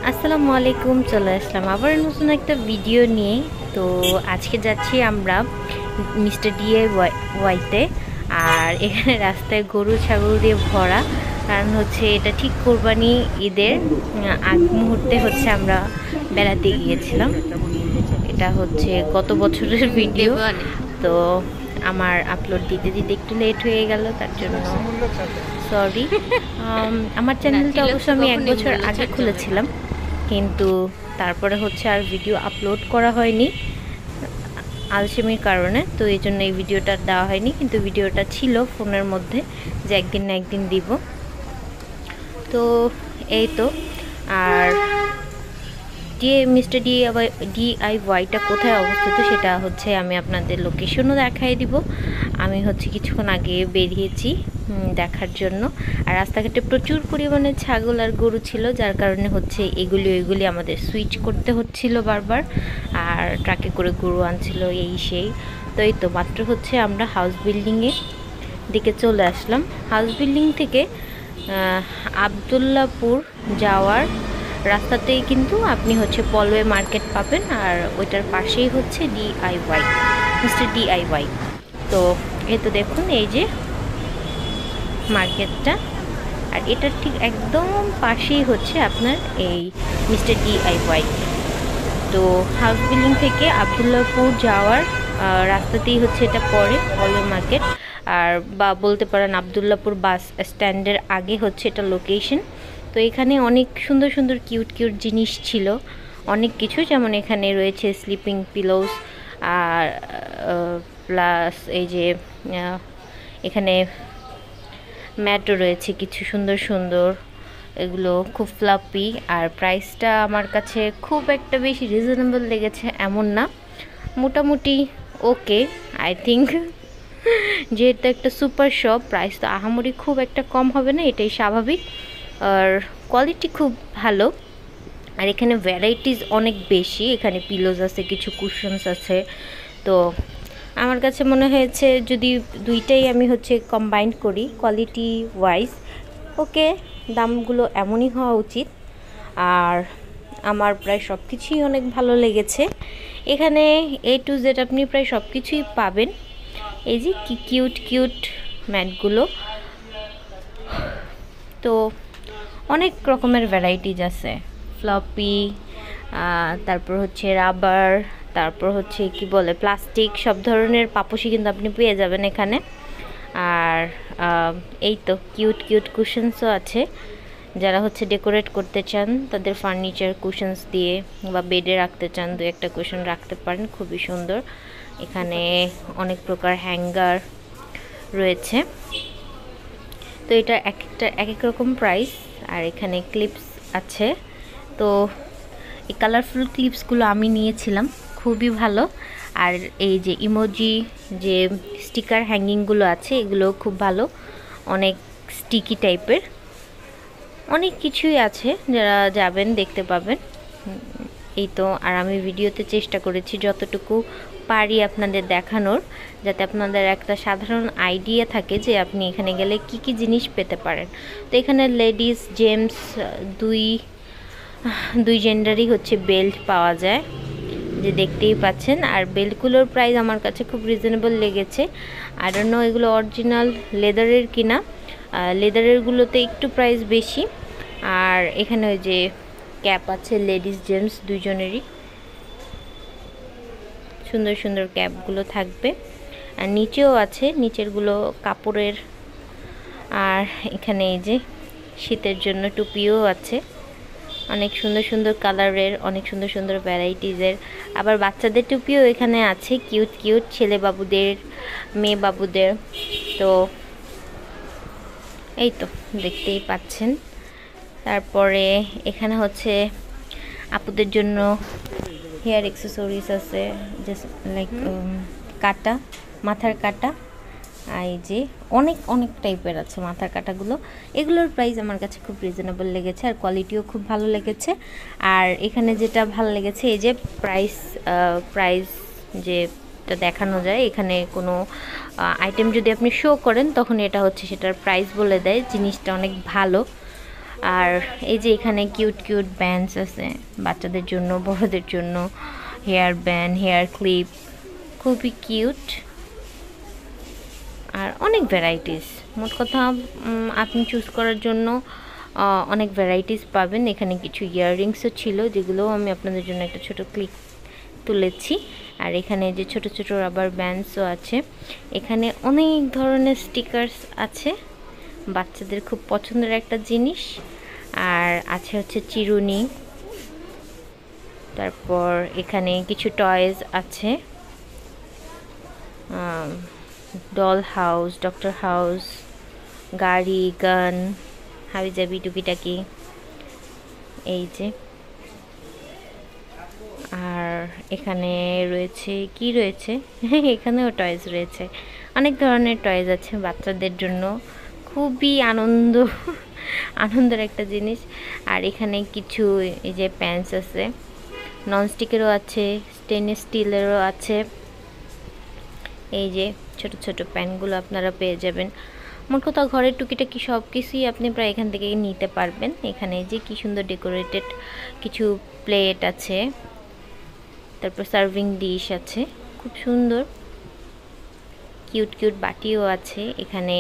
আসসালামু আলাইকুম, চলে আসলাম আবার নতুন একটা ভিডিও নিয়ে। তো আজকে যাচ্ছি আমরা মিস্টার ডিআইওয়াইতে। আর এখানে রাস্তায় গরু ছাগল দিয়ে ভরা, কারণ হচ্ছে এটা ঠিক কোরবানি ঈদের আগ মুহূর্তে হচ্ছে আমরা বেড়াতে গিয়েছিলাম। এটা হচ্ছে গত বছরের ভিডিও। তো আমার আপলোড দিতে দিতে একটু লেট হয়ে গেল, তার জন্য সরি। আমার চ্যানেলটা অবশ্য আমি 1 বছর আগে খুলেছিলাম, কিন্তু তারপরে হচ্ছে আর ভিডিও আপলোড করা হয়নি আলসেমির কারণে। তো এই জন্য এই ভিডিওটা দেওয়া হয়নি, কিন্তু ভিডিওটা ছিল ফোনের মধ্যে যে একদিন না একদিন দিব। তো এই তো। আর মিস্টার ডিআইওয়াইটা কোথায় অবস্থিত সেটা হচ্ছে আমি আপনাদের লোকেশনও দেখাই দিব। আমি হচ্ছে কিছুক্ষণ আগে বেরিয়েছি দেখার জন্য। আর রাস্তাঘাটে প্রচুর পরিমাণে ছাগল আর গরু ছিল, যার কারণে হচ্ছে এগুলি আমাদের সুইচ করতে হচ্ছিল বারবার। আর ট্রাকে করে গরু আনছিল এই সেই। তো এই তো মাত্র হচ্ছে আমরা হাউস বিল্ডিংয়ের দিকে চলে আসলাম। হাউস বিল্ডিং থেকে আবদুল্লাপুর যাওয়ার রাস্তাতেই কিন্তু আপনি হচ্ছে পলওয়ে মার্কেট পাবেন, আর ওইটার পাশেই হচ্ছে ডিআইওয়াই, মিস্টার ডিআইওয়াই। তো এই তো দেখুন এই যে মার্কেটটা, আর এটার ঠিক একদম পাশেই হচ্ছে আপনার এই মিস্টার ডিআইওয়াই। তো হাউস বিল্ডিং থেকে আবদুল্লাপুর যাওয়ার রাস্তাতেই হচ্ছে এটা পড়ে, পলওয়ে মার্কেট। আর বা বলতে পারেন আবদুল্লাপুর বাস স্ট্যান্ডের আগে হচ্ছে এটা লোকেশন। তো এখানে অনেক সুন্দর সুন্দর কিউট কিউট জিনিস ছিল, অনেক কিছু, যেমন এখানে রয়েছে স্লিপিং পিলোস, আর প্লাস এই যে এখানে ম্যাটও রয়েছে কিছু সুন্দর সুন্দর, এগুলো খুব ফ্লাপি। আর প্রাইসটা আমার কাছে খুব একটা বেশি রিজনেবল লেগেছে এমন না, মোটামুটি ওকে আই থিঙ্ক। যেহেতু একটা সুপার শপ, প্রাইস তো আহামরি খুব একটা কম হবে না, এটাই স্বাভাবিক। আর কোয়ালিটি খুব ভালো, আর এখানে ভ্যারাইটিস অনেক বেশি। এখানে পিলোজ আছে, কিছু কুশনস আছে। তো আমার কাছে মনে হয়েছে যদি দুইটাই আমি হচ্ছে কম্বাইন করি কোয়ালিটি ওয়াইজ, ওকে দামগুলো এমনই হওয়া উচিত। আর আমার প্রায় সব কিছুই অনেক ভালো লেগেছে। এখানে A to Z আপনি প্রায় সব কিছুই পাবেন। এই যে কি কিউট কিউট ম্যাটগুলো, তো অনেক রকমের ভ্যারাইটিজ আছে, ফ্লপি, তারপর হচ্ছে রাবার, তারপর হচ্ছে কি বলে প্লাস্টিক, সব ধরনের পাপোশই কিন্তু আপনি পেয়ে যাবেন এখানে। আর এই তো কিউট কিউট কুশনসও আছে, যারা হচ্ছে ডেকোরেট করতে চান তাদের ফার্নিচার কুশনস দিয়ে, বা বেডে রাখতে চান 2-1টা কুশন রাখতে পারেন, খুবই সুন্দর। এখানে অনেক প্রকার হ্যাঙ্গার রয়েছে। তো এটা এক এক রকম প্রাইস। আর এখানে ক্লিপস আছে, তো এই কালারফুল ক্লিপসগুলো আমি নিয়েছিলাম, খুবই ভালো। আর এই যে ইমোজি যে স্টিকার হ্যাঙ্গিংগুলো আছে, এগুলো খুব ভালো, অনেক স্টিকি টাইপের, অনেক কিছুই আছে, যারা যাবেন দেখতে পাবেন। এই তো। আর আমি ভিডিওতে চেষ্টা করেছি যতটুকু পারি আপনাদের দেখানোর, যাতে আপনাদের একটা সাধারণ আইডিয়া থাকে যে আপনি এখানে গেলে কি কি জিনিস পেতে পারেন। তো এখানে লেডিস জেন্টস দুই জেন্ডারই হচ্ছে বেল্ট পাওয়া যায়, যে দেখতেই পাচ্ছেন। আর বেল্টগুলোর প্রাইস আমার কাছে খুব রিজনেবল লেগেছে। আই ডোন্ট নো এগুলো অরিজিনাল লেদারের কিনা, লেদারেরগুলোতে একটু প্রাইস বেশি। আর এখানে ওই যে ক্যাপ আছে, লেডিস জেন্টস দুজনেরই সুন্দর সুন্দর ক্যাপগুলো থাকবে। আর নিচেও আছে, নিচেরগুলো কাপড়ের। আর এখানে এই যে শীতের জন্য টুপিও আছে, অনেক সুন্দর সুন্দর কালারের, অনেক সুন্দর সুন্দর ভ্যারাইটিসের। আবার বাচ্চাদের টুপিও এখানে আছে, কিউট কিউট, ছেলে বাবুদের, মেয়ে বাবুদের। তো এই তো দেখতেই পাচ্ছেন। তারপরে এখানে হচ্ছে আপুদের জন্য হেয়ার অ্যাক্সেসরিজ আছে, জাস্ট লাইক কাটা, মাথার কাটা। এই যে অনেক অনেক টাইপের আছে মাথার কাটাগুলো, এগুলোর প্রাইস আমার কাছে খুব রিজনেবল লেগেছে, আর কোয়ালিটিও খুব ভালো লেগেছে। আর এখানে যেটা ভালো লেগেছে এই যে প্রাইস যেটা দেখানো যায়, এখানে কোনো আইটেম যদি আপনি শো করেন তখন এটা হচ্ছে সেটার প্রাইস বলে দেয়, জিনিসটা অনেক ভালো। আর এই যে এখানে কিউট কিউট ব্যান্ডস আছে বাচ্চাদের জন্য, বড়দের জন্য। হেয়ার ব্যান্ড, হেয়ার ক্লিপ, খুবই কিউট। আর অনেক ভ্যারাইটিস, মোট কথা আপনি চুজ করার জন্য অনেক ভ্যারাইটিস পাবেন। এখানে কিছু ইয়াররিংসও ছিল, যেগুলো আমি আপনাদের জন্য একটা ছোট ক্লিপ তুলেছি। আর এখানে যে ছোট ছোট রাবার ব্যান্ডসও আছে। এখানে অনেক ধরনের স্টিকার্স আছে, বাচ্চাদের খুব পছন্দের একটা জিনিস। আর আছে হচ্ছে চিরুনি। তারপর এখানে কিছু টয়েস আছে, ডল হাউস, ডক্টর হাউস, গাড়ি, গান, হাবিজাবি, টুকিটাকি। এই যে, আর এখানে রয়েছে কি রয়েছে এখানেও টয়েস রয়েছে, অনেক ধরনের টয়েস আছে বাচ্চাদের জন্য। খুবই আনন্দের একটা জিনিস। আর এখানে কিছু এই যে প্যান্স আছে, ননস্টিকেরও আছে, স্টেনলেস স্টিলেরও আছে। এই যে ছোট ছোট প্যানগুলো আপনারা পেয়ে যাবেন। মোট কথা ঘরের টুকিটাকি সব কিছুই আপনি প্রায় এখান থেকে নিতে পারবেন। এখানে যে কি সুন্দর ডেকোরেটেড কিছু প্লেট আছে, তারপর সার্ভিং ডিশ আছে, খুব সুন্দর কিউট কিউট বাটিও আছে। এখানে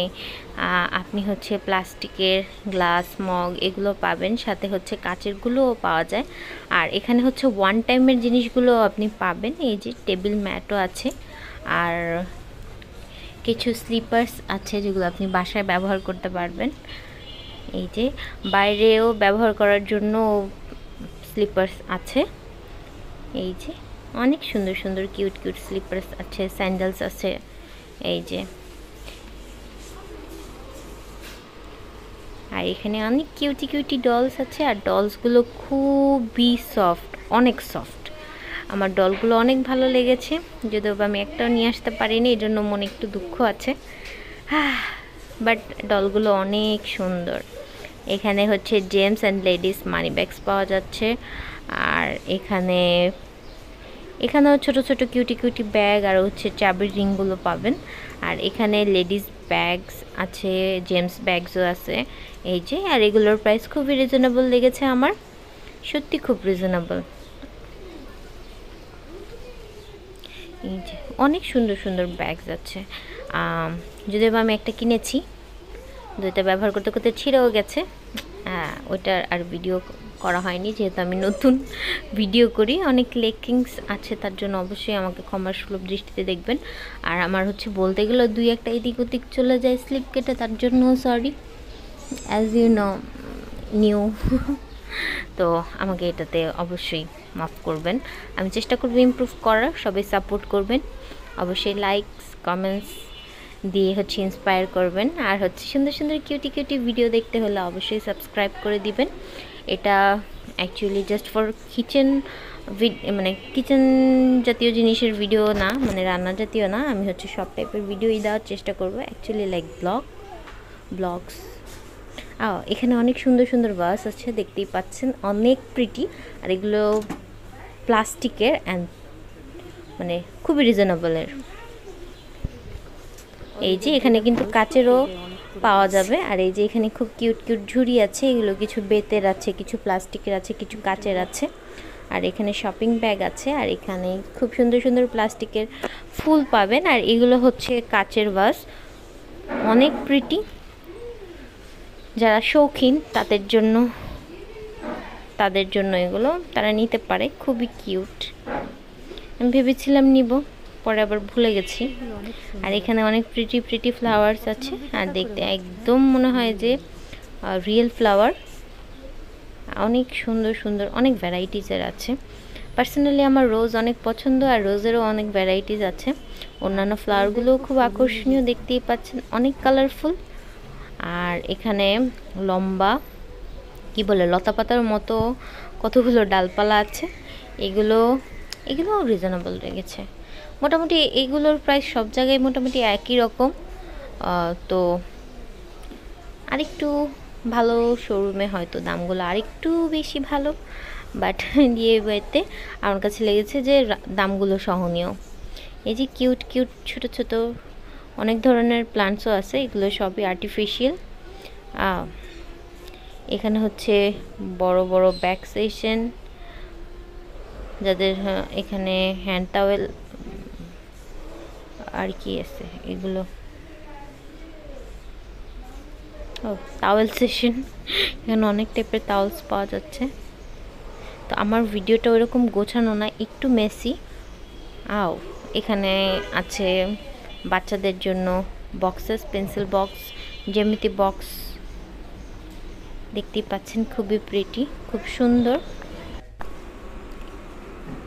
আপনি হচ্ছে প্লাস্টিকের গ্লাস, মগ এগুলো পাবেন, সাথে হচ্ছে কাচেরগুলোও পাওয়া যায়। আর এখানে হচ্ছে ওয়ান টাইমের জিনিসগুলো আপনি পাবেন। এই যে টেবিল ম্যাটও আছে, আর কিছু স্লিপার্স আছে যেগুলো আপনি বাসায় ব্যবহার করতে পারবেন। এই যে বাইরেও ব্যবহার করার জন্য স্লিপার্স আছে। এই যে অনেক সুন্দর সুন্দর কিউট কিউট স্লিপার্স আছে, স্যান্ডেলস আছে। এই যে, আর এখানে অনেক কিউটি কিউটি ডলস আছে। আর ডলসগুলো খুবই সফট, অনেক সফট। আমার ডলগুলো অনেক ভালো লেগেছে, যদিও আমি একটাও নিয়ে আসতে পারিনি, এই জন্য মনে একটু দুঃখ আছে। বাট ডলগুলো অনেক সুন্দর। এখানে হচ্ছে gents and ladies money bags পাওয়া যাচ্ছে। আর এখানেও ছোট ছোট কিউটি কিউটি ব্যাগ আর হচ্ছে চাবির রিংগুলো পাবেন। আর এখানে লেডিস ব্যাগস আছে, জেন্টস ব্যাগসও আছে। এই যে, আর এগুলোর প্রাইস খুবই রিজনেবল লেগেছে আমার, সত্যি খুব রিজনেবল। এই যে অনেক সুন্দর সুন্দর ব্যাগস আছে। যদিও আমি একটা কিনেছি, দুইটা ব্যবহার করতে করতে ছিঁড়েও গেছে। ওইটার আর ভিডিও করা হয়নি, যেহেতু আমি নতুন ভিডিও করি। অনেক লেকিংস আছে, তার জন্য অবশ্যই আমাকে ক্ষমার সুলভ দৃষ্টিতে দেখবেন। আর আমার হচ্ছে বলতে গেলে দুই একটা এদিক ওদিক চলে যায় স্লিপ কেটে, তার জন্য সরি, অ্যাজ ইউ নো, নিউ তো আমাকে এটাতে অবশ্যই মাফ করবেন। আমি চেষ্টা করব ইমপ্রুভ করার, সবাই সাপোর্ট করবেন, অবশ্যই লাইকস কমেন্টস দিয়ে হচ্ছে ইন্সপায়ার করবেন। আর হচ্ছে সুন্দর সুন্দর কিউটি কিউটি ভিডিও দেখতে হলে অবশ্যই সাবস্ক্রাইব করে দিবেন। এটা অ্যাকচুয়ালি জাস্ট ফর কিচেন, মানে কিচেন জাতীয় জিনিসের ভিডিও না, মানে রান্না জাতীয় না। আমি হচ্ছে সব টাইপের ভিডিওই দেওয়ার চেষ্টা করব, অ্যাকচুয়ালি লাইক ব্লগস। এখানে অনেক সুন্দর সুন্দর ভাস আছে, দেখতেই পাচ্ছেন, অনেক প্রিটি। আর এগুলো প্লাস্টিকের অ্যান্ড মানে খুবই রিজনেবলের। এই যে এখানে কিন্তু কাচেরও পাওয়া যাবে। আর এই যে এখানে খুব কিউট কিউট ঝুড়ি আছে, এগুলো কিছু বেতের আছে, কিছু প্লাস্টিকের আছে, কিছু কাচের আছে। আর এখানে শপিং ব্যাগ আছে। আর এখানে খুব সুন্দর সুন্দর প্লাস্টিকের ফুল পাবেন। আর এগুলো হচ্ছে কাচের ভাস, অনেক প্রিটি। যারা শৌখিন তাদের জন্য এগুলো তারা নিতে পারে, খুবই কিউট। আমি ভেবেছিলাম নিব, পরে আবার ভুলে গেছি। আর এখানে অনেক প্রিটি প্রিটি ফ্লাওয়ার্স আছে, আর দেখতে একদম মনে হয় যে রিয়েল ফ্লাওয়ার। অনেক সুন্দর সুন্দর অনেক ভ্যারাইটিসের আছে। পার্সোনালি আমার রোজ অনেক পছন্দ, আর রোজেরও অনেক ভ্যারাইটিস আছে। অন্যান্য ফ্লাওয়ারগুলোও খুব আকর্ষণীয়, দেখতেই পাচ্ছেন, অনেক কালারফুল। আর এখানে লম্বা কি বলে লতা পাতার মতো কতগুলো ডালপালা আছে, এগুলোও রিজনেবল লেগেছে। মোটামুটি এগুলোর প্রাইস সব জায়গায় মোটামুটি একই রকম। তো আরেকটু ভালো শোরুমে হয়তো দামগুলো আরেকটু বেশি ভালো, বাট ডিআইওয়াইতে আমার কাছে লেগেছে যে দামগুলো সহনীয়। এই যে কিউট কিউট ছোট ছোট অনেক ধরনের প্লান্টসও আছে, এগুলো সবই আর্টিফিশিয়াল। এখানে হচ্ছে বড় বড় ব্যাগ সেকশন, যাদের এখানে হ্যান্ড টাওয়েল আর কি আছে এগুলো, ও টাওয়েল সেকশন, এখানে অনেক টাইপের টাওয়েলস পাওয়া যাচ্ছে। তো আমার ভিডিওটা ওইরকম গোছানো না, একটু মেসি। এখানে আছে বাচ্চাদের জন্য বক্সেস, পেন্সিল বক্স, জ্যামিতি বক্স, দেখতেই পাচ্ছেন খুবই প্রিটি, খুব সুন্দর।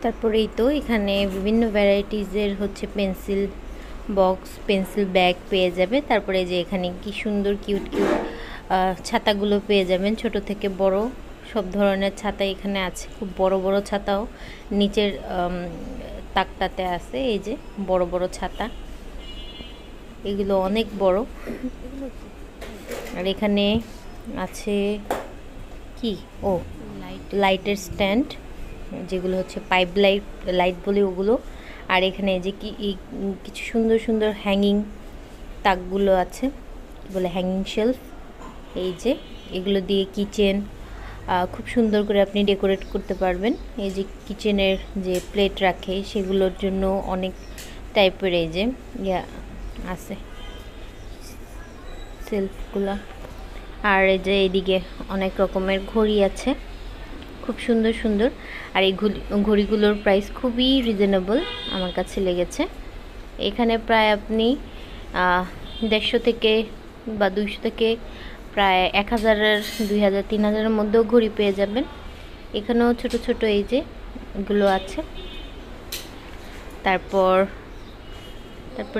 তারপরেই তো এখানে বিভিন্ন ভ্যারাইটিসের হচ্ছে পেন্সিল বক্স, পেন্সিল ব্যাগ পেয়ে যাবে। তারপরে যে এখানে কি সুন্দর কিউট কিউট ছাতাগুলো পেয়ে যাবেন, ছোট থেকে বড় সব ধরনের ছাতা এখানে আছে। খুব বড় বড় ছাতাও নিচের তাকটাতে আছে, এই যে বড় বড় ছাতা, এগুলো অনেক বড়। আর এখানে আছে কি, ও লাইটের স্ট্যান্ড, যেগুলো হচ্ছে পাইপ লাইট বলে ওগুলো। আর এখানে যে কি কিছু সুন্দর সুন্দর হ্যাঙ্গিং তাকগুলো আছে, বলে হ্যাঙ্গিং শেলফ। এই যে এগুলো দিয়ে কিচেন খুব সুন্দর করে আপনি ডেকোরেট করতে পারবেন। এই যে কিচেনের যে প্লেট রাখে সেগুলোর জন্য অনেক টাইপের এই যে আছে সেলফগুলো। আর এই যে এইদিকে অনেক রকমের ঘড়ি আছে, খুব সুন্দর সুন্দর। আর এই ঘড়িগুলোর প্রাইস খুবই রিজনেবল আমার কাছে লেগেছে। এখানে প্রায় আপনি 150 থেকে বা 200 থেকে প্রায় 1000, 2000, 3000-এর মধ্যেও ঘড়ি পেয়ে যাবেন। এখানেও ছোট ছোট এই যে এগুলো আছে। তারপর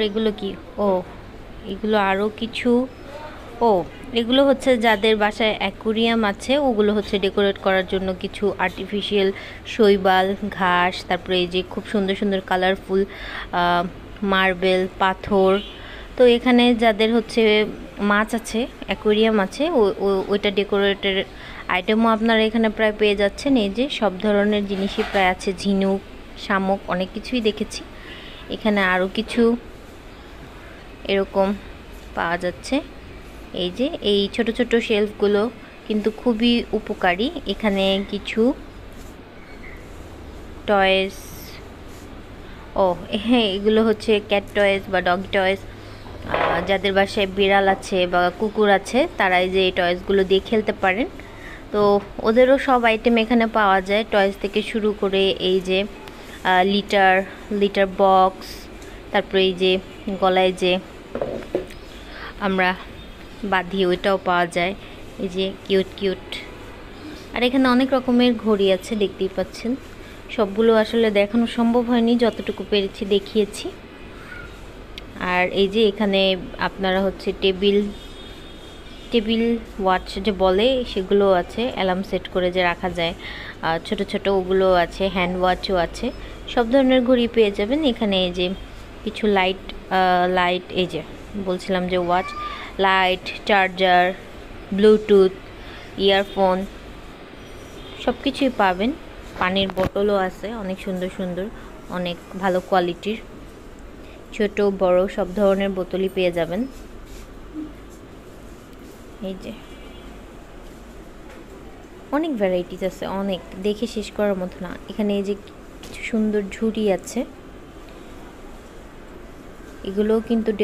এগুলো কি, এগুলো আরও কিছু, এগুলো হচ্ছে যাদের বাসায় অ্যাকুরিয়াম আছে ওগুলো হচ্ছে ডেকোরেট করার জন্য কিছু আর্টিফিশিয়াল শৈবাল, ঘাস, তারপরে এই যে খুব সুন্দর সুন্দর কালারফুল মার্বেল, পাথর। তো এখানে যাদের হচ্ছে মাছ আছে, অ্যাকুরিয়াম আছে, ওইটা ডেকোরেটের আইটেমও আপনারা এখানে প্রায় পেয়ে যাচ্ছেন। এই যে সব ধরনের জিনিসই প্রায় আছে, ঝিনুক, শামুক, অনেক কিছুই দেখেছি। এখানে আরও কিছু এরকম পাওয়া যাচ্ছে। এই যে এই ছোট ছোট শেলফগুলো কিন্তু খুবই উপকারী। এখানে কিছু টয়েস, হ্যাঁ এগুলো হচ্ছে ক্যাট টয়েস বা ডগ টয়েস। যাদের বাসায় বিড়াল আছে বা কুকুর আছে তারা এই যে এই টয়েসগুলো দিয়ে খেলতে পারেন। তো ওদেরও সব আইটেম এখানে পাওয়া যায়, টয়েস থেকে শুরু করে এই যে লিটার বক্স, তারপরে এই যে গলায় যে আমরা বাঁধি ওইটাও পাওয়া যায়, এই যে কিউট কিউট। আর এখানে অনেক রকমের ঘড়ি আছে, দেখতেই পাচ্ছেন। সবগুলো আসলে দেখানো সম্ভব হয়নি, যতটুকু পেরেছি দেখিয়েছি। আর এই যে এখানে আপনারা হচ্ছে টেবিল ওয়াচ যে বলে সেগুলো আছে, অ্যালার্ম সেট করে যে রাখা যায়, ছোট ছোট ওগুলো আছে, হ্যান্ড ওয়াচও আছে, সব ধরনের ঘড়ি পেয়ে যাবেন এখানে। এই যে কিছু লাইট, এই যে বলছিলাম যে watch, light, charger, Bluetooth, earphone সব কিছুই পাবেন। পানির বোতলও আছে, অনেক সুন্দর সুন্দর, অনেক ভালো কোয়ালিটির, ছোট বড় সব ধরনের বোতলই পেয়ে যাবেন। এই যে অনেক ভ্যারাইটিস আছে, অনেক, দেখে শেষ করার মতো না। এখানে এই যে কিছু সুন্দর ঝুড়ি আছে, এগুলোও কিন্তু